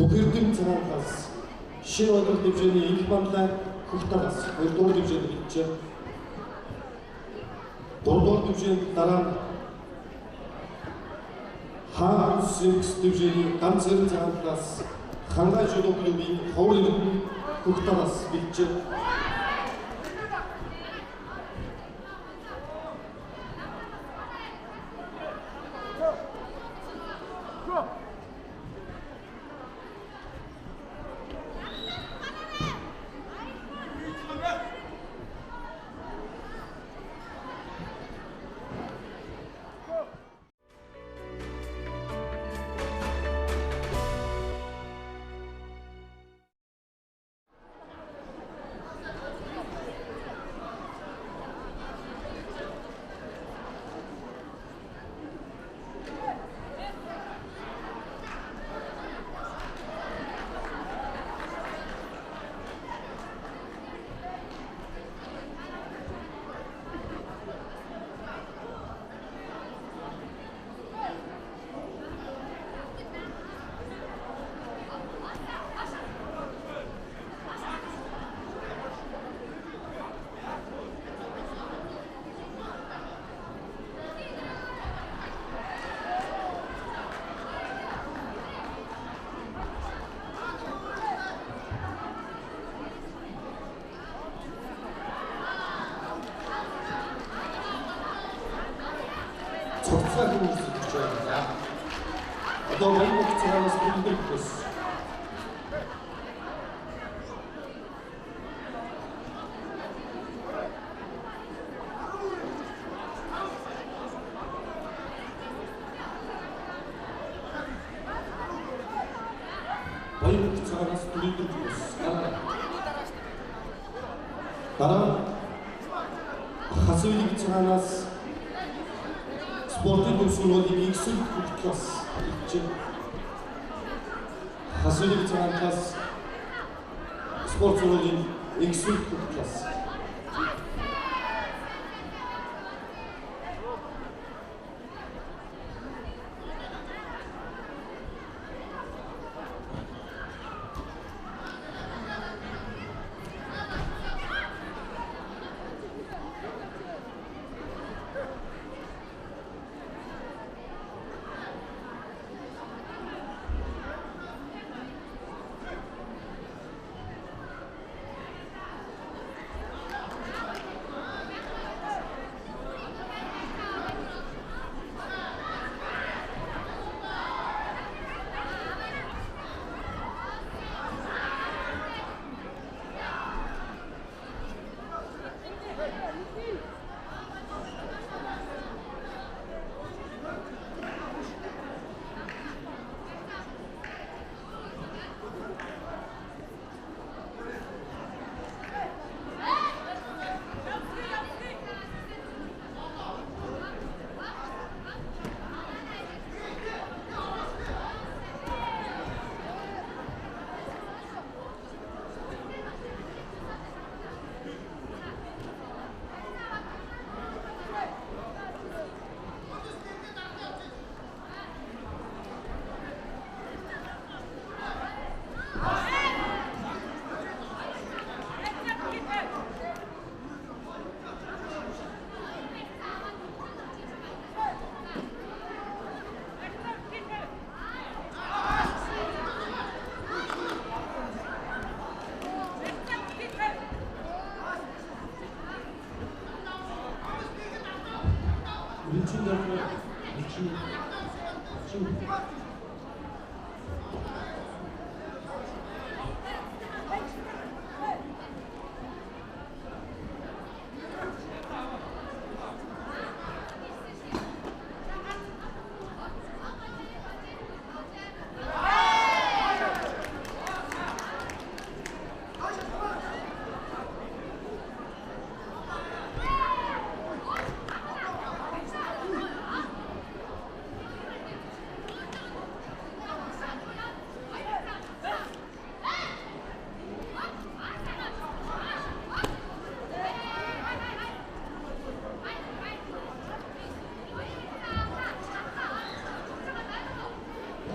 Бүхэрдэм цагаас шинэ одог дэвшээний их бандлаа хуртагаас 2-р дэвшээнд ирчээ. 3-р дэвшээнд дараа нь хаан Синкс дэвшээний ганц зэрэг цагаас хангай шулуу клубын ховрын хуртагаас ирчээ. Цогцлог үүсгэж байна. Одоо баян цагаас бэлдэх гэсэн. Баян цагаас бэлдэх гэсэн. Дараа хасуулиг цагаас спортын төвшөрөлийг ихсэл хөтлөс хийж хасуулиг цагаас спорт сургуулийн ихсэл хөтлөс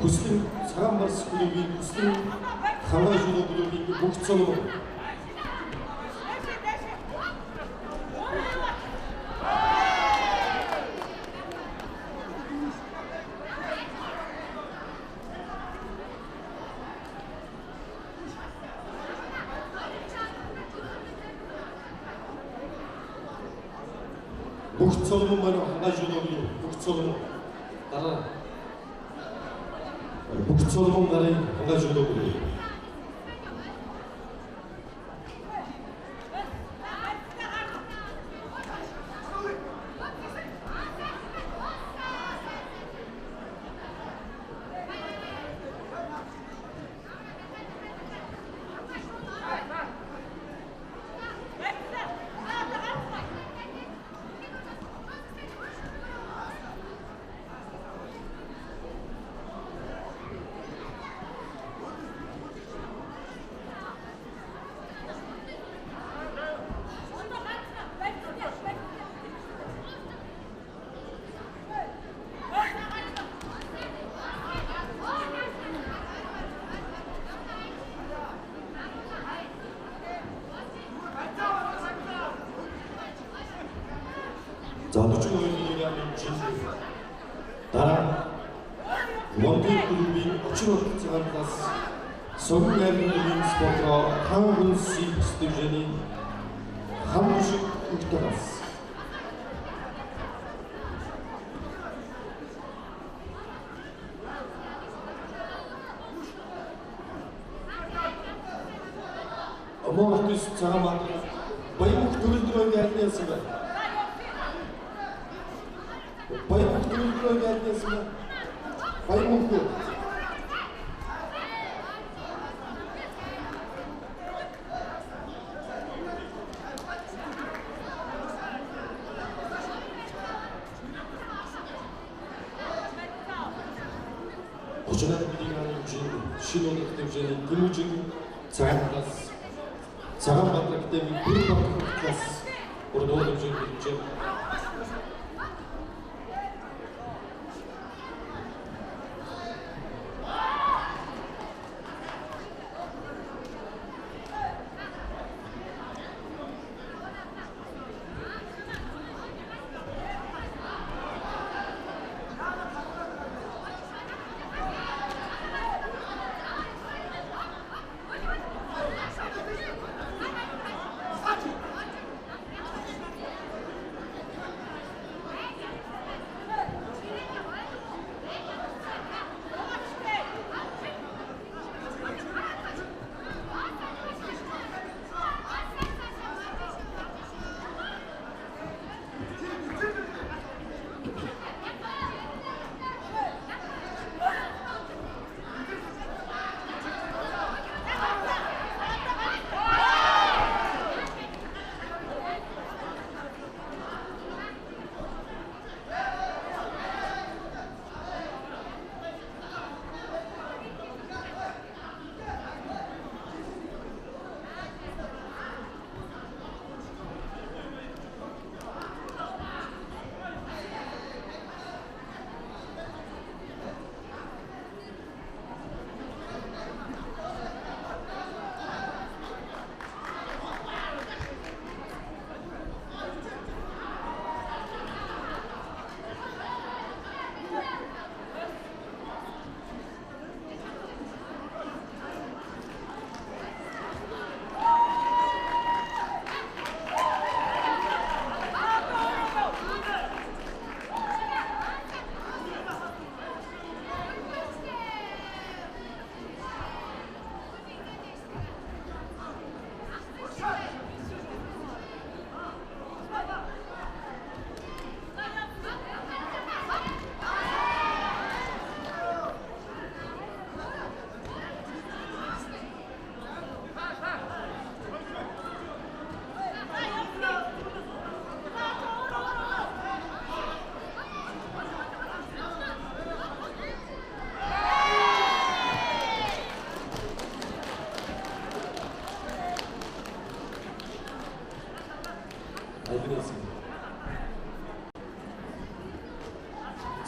хүслийн Цагаанбарс клубын өсвөр халгаа жүдо клубын бүх цолгон бүх цолгон маань халгаа жүдо клуб бүх цолгон дараа бүх цолгон нарын халгаа жүдо клуб Залуучууд хоёрын амжилт дараа Монгол клубын очрол цагаанаас Согн аймгийн спортлоо ханган сэлбс дэвжээний хамшиг өгтөгс Монголын цагаан баян төрөлдрөө ялсан байна. Баян төрөлдрөө ялсан байна. Баян Очрол шинэ өнөختөв дэвжээний гүмжин цагаанаас цагаан батлагтай бүр батлагтаас урдуулж ирж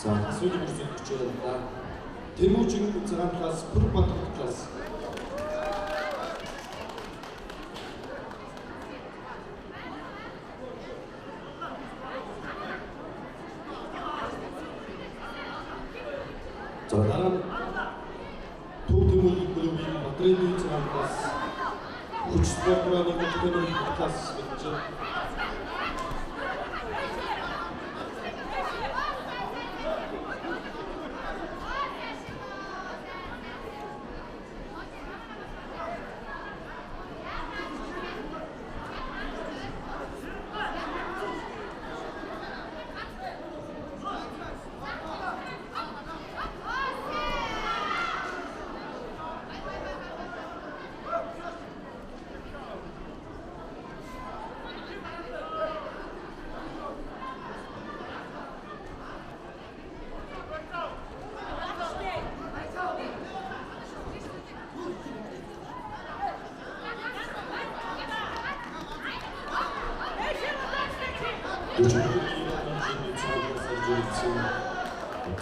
자, 수지 무슨 붙여야 된다. 대모중 цагаан класс, Пүрбатар класс. 자, 다른 도대모중 клуб인 Батрайны цагаан класс, хүч спортын хөтөлбөрийн класс гэж.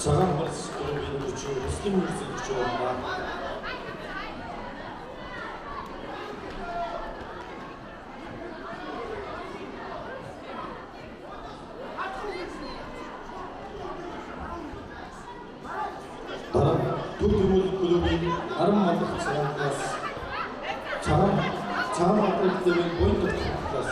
цагаан класс клубын хүч Рустем Мирзиевич байна. Дараа Төв-Тэмүүлэг клубын Арам Мандах цагаан класс, Цагаан Батрайны клубын Буянт класс.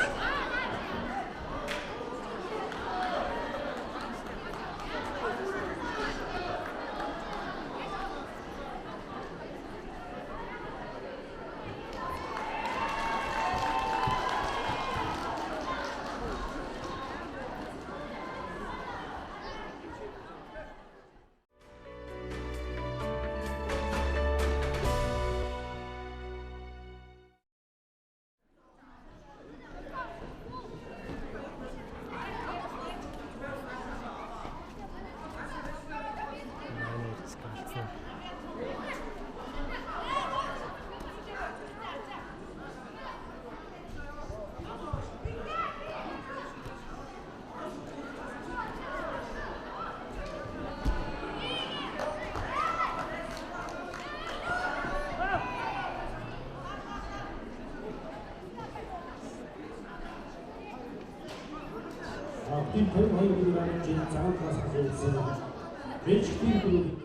Tim 22 цагаан класс хавьяасан. Бэлж тийм